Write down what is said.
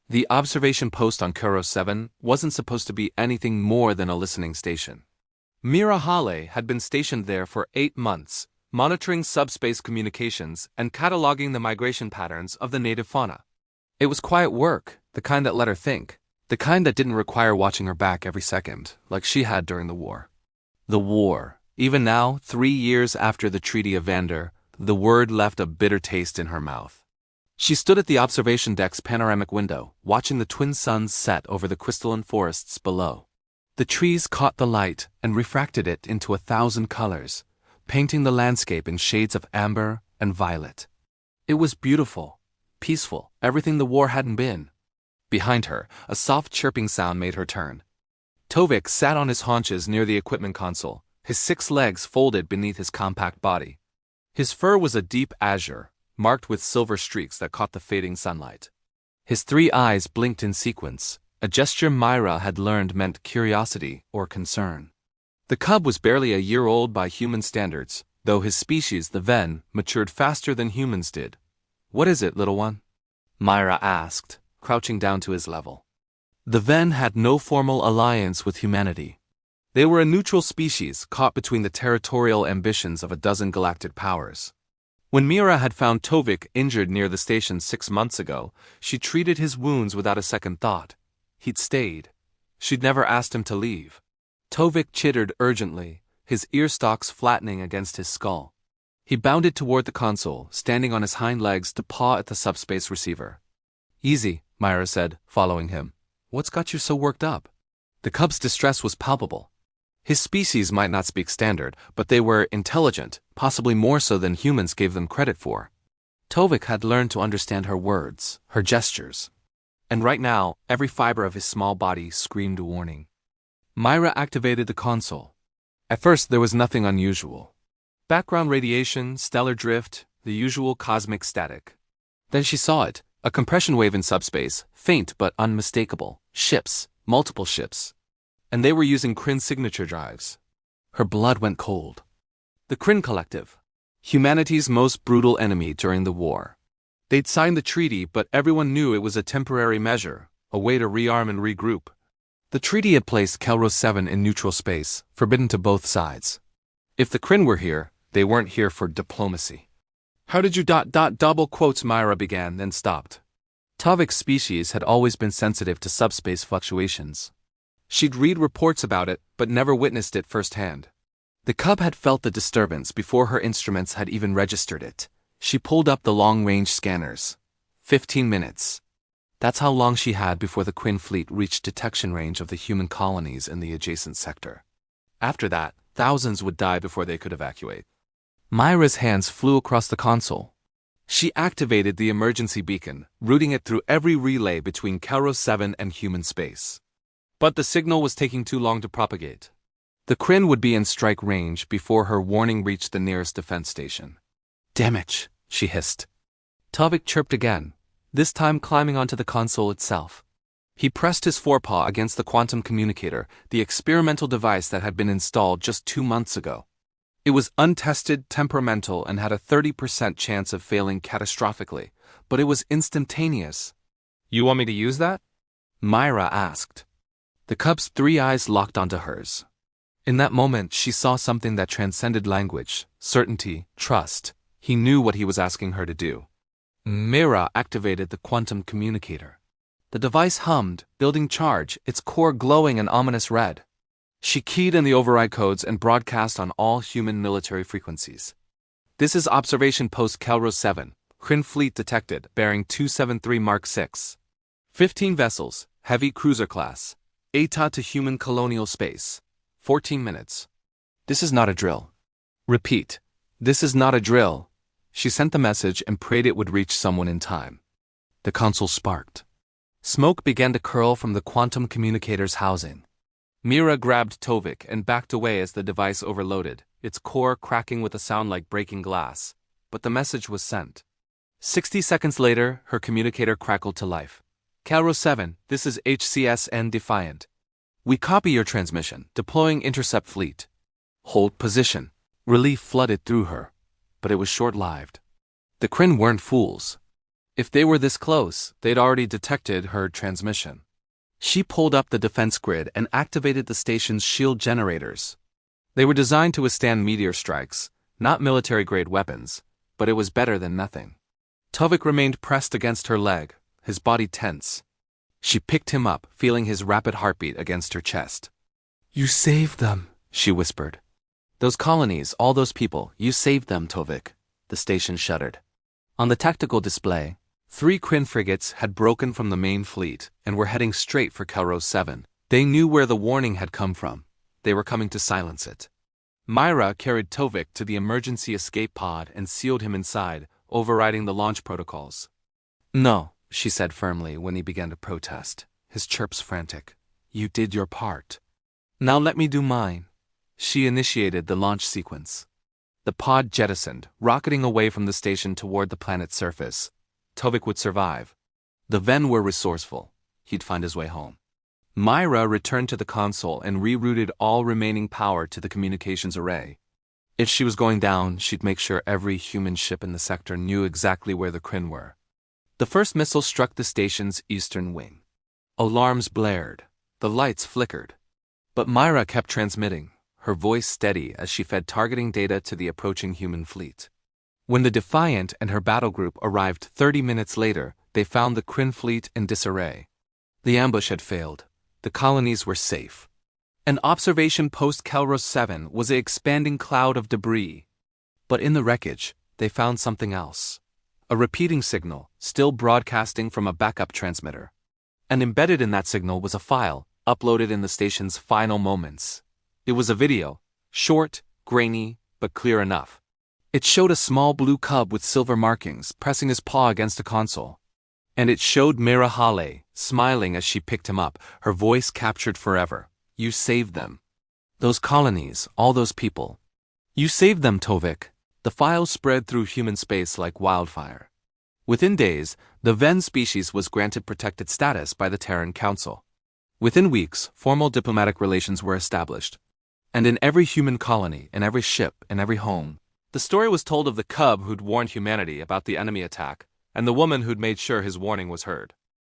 The observation post on Kuro 7 wasn't supposed to be anything more than a listening station. Mira Hale had been stationed there for 8 months, monitoring subspace communications and cataloging the migration patterns of the native fauna. It was quiet work, the kind that let her think, the kind that didn't require watching her back every second, like she had during the war. The war. Even now, 3 years after the Treaty of Vander, the word left a bitter taste in her mouth. She stood at the observation deck's panoramic window, watching the twin suns set over the crystalline forests below. The trees caught the light and refracted it into 1,000 colors, painting the landscape in shades of amber and violet. It was beautiful, peaceful, everything the war hadn't been. Behind her, a soft chirping sound made her turn. Tovik sat on his haunches near the equipment console, his 6 legs folded beneath his compact body. His fur was a deep azure, marked with silver streaks that caught the fading sunlight. His 3 eyes blinked in sequence, a gesture Myra had learned meant curiosity or concern. The cub was barely a year old by human standards, though his species, the Ven, matured faster than humans did. "What is it, little one?" Myra asked, crouching down to his level. The Ven had no formal alliance with humanity. They were a neutral species caught between the territorial ambitions of a dozen galactic powers. When Mira had found Tovik injured near the station 6 months ago, she treated his wounds without a second thought. He'd stayed. She'd never asked him to leave. Tovik chittered urgently, his ear stalks flattening against his skull. He bounded toward the console, standing on his hind legs to paw at the subspace receiver. "Easy," Myra said, following him. "What's got you so worked up?" The cub's distress was palpable. His species might not speak standard, but they were intelligent, possibly more so than humans gave them credit for. Tovik had learned to understand her words, her gestures. And right now, every fiber of his small body screamed a warning. Myra activated the console. At first, there was nothing unusual. Background radiation, stellar drift, the usual cosmic static. Then she saw it, a compression wave in subspace, faint but unmistakable. Ships, multiple ships. And they were using Kryn signature drives. Her blood went cold. The Kryn Collective. Humanity's most brutal enemy during the war. They'd signed the treaty, but everyone knew it was a temporary measure, a way to rearm and regroup. The treaty had placed Kelros 7 in neutral space, forbidden to both sides. If the Kryn were here, they weren't here for diplomacy. "How did you double quotes," Myra began, then stopped. Tovik's species had always been sensitive to subspace fluctuations. She'd read reports about it, but never witnessed it firsthand. The cub had felt the disturbance before her instruments had even registered it. She pulled up the long-range scanners. 15 minutes. That's how long she had before the Kryn fleet reached detection range of the human colonies in the adjacent sector. After that, thousands would die before they could evacuate. Myra's hands flew across the console. She activated the emergency beacon, routing it through every relay between Kelros 7 and human space. But the signal was taking too long to propagate. The Kryn would be in strike range before her warning reached the nearest defense station. "Damage," she hissed. Tovik chirped again, this time climbing onto the console itself. He pressed his forepaw against the quantum communicator, the experimental device that had been installed just 2 months ago. It was untested, temperamental, and had a 30% chance of failing catastrophically, but it was instantaneous. "You want me to use that?" Myra asked. The cub's 3 eyes locked onto hers. In that moment, she saw something that transcended language, certainty, trust. He knew what he was asking her to do. Myra activated the quantum communicator. The device hummed, building charge, its core glowing an ominous red. She keyed in the override codes and broadcast on all human military frequencies. "This is Observation Post Kelros 7, Kryn fleet detected, bearing 273 Mark 6. 15 vessels, heavy cruiser class. ETA to human colonial space. 14 minutes. This is not a drill. Repeat. This is not a drill." She sent the message and prayed it would reach someone in time. The console sparked. Smoke began to curl from the quantum communicator's housing. Mira grabbed Tovik and backed away as the device overloaded, its core cracking with a sound like breaking glass. But the message was sent. 60 seconds later, her communicator crackled to life. "Kelros 7, this is HCSN Defiant. We copy your transmission, deploying intercept fleet. Hold position." Relief flooded through her, but it was short-lived. The Kryn weren't fools. If they were this close, they'd already detected her transmission. She pulled up the defense grid and activated the station's shield generators. They were designed to withstand meteor strikes, not military-grade weapons, but it was better than nothing. Tovik remained pressed against her leg, his body tense. She picked him up, feeling his rapid heartbeat against her chest. "You saved them," she whispered. "Those colonies, all those people, you saved them, Tovik," the station shuddered. On the tactical display, 3 Kryn frigates had broken from the main fleet and were heading straight for Kelros 7. They knew where the warning had come from. They were coming to silence it. Myra carried Tovik to the emergency escape pod and sealed him inside, overriding the launch protocols. "No," she said firmly when he began to protest, his chirps frantic. "You did your part. Now let me do mine." She initiated the launch sequence. The pod jettisoned, rocketing away from the station toward the planet's surface. Tovik would survive. The Ven were resourceful. He'd find his way home. Myra returned to the console and rerouted all remaining power to the communications array. If she was going down, she'd make sure every human ship in the sector knew exactly where the Kryn were. The first missile struck the station's eastern wing. Alarms blared. The lights flickered. But Myra kept transmitting, her voice steady as she fed targeting data to the approaching human fleet. When the Defiant and her battle group arrived 30 minutes later, they found the Kryn fleet in disarray. The ambush had failed. The colonies were safe. An observation post Kelros 7 was an expanding cloud of debris. But in the wreckage, they found something else. A repeating signal, still broadcasting from a backup transmitter. And embedded in that signal was a file, uploaded in the station's final moments. It was a video, short, grainy, but clear enough. It showed a small blue cub with silver markings pressing his paw against a console. And it showed Myra Hale, smiling as she picked him up, her voice captured forever. "You saved them. Those colonies, all those people. You saved them, Tovik." The file spread through human space like wildfire. Within days, the Ven species was granted protected status by the Terran Council. Within weeks, formal diplomatic relations were established. And in every human colony, in every ship, in every home, the story was told of the cub who'd warned humanity about the enemy attack, and the woman who'd made sure his warning was heard.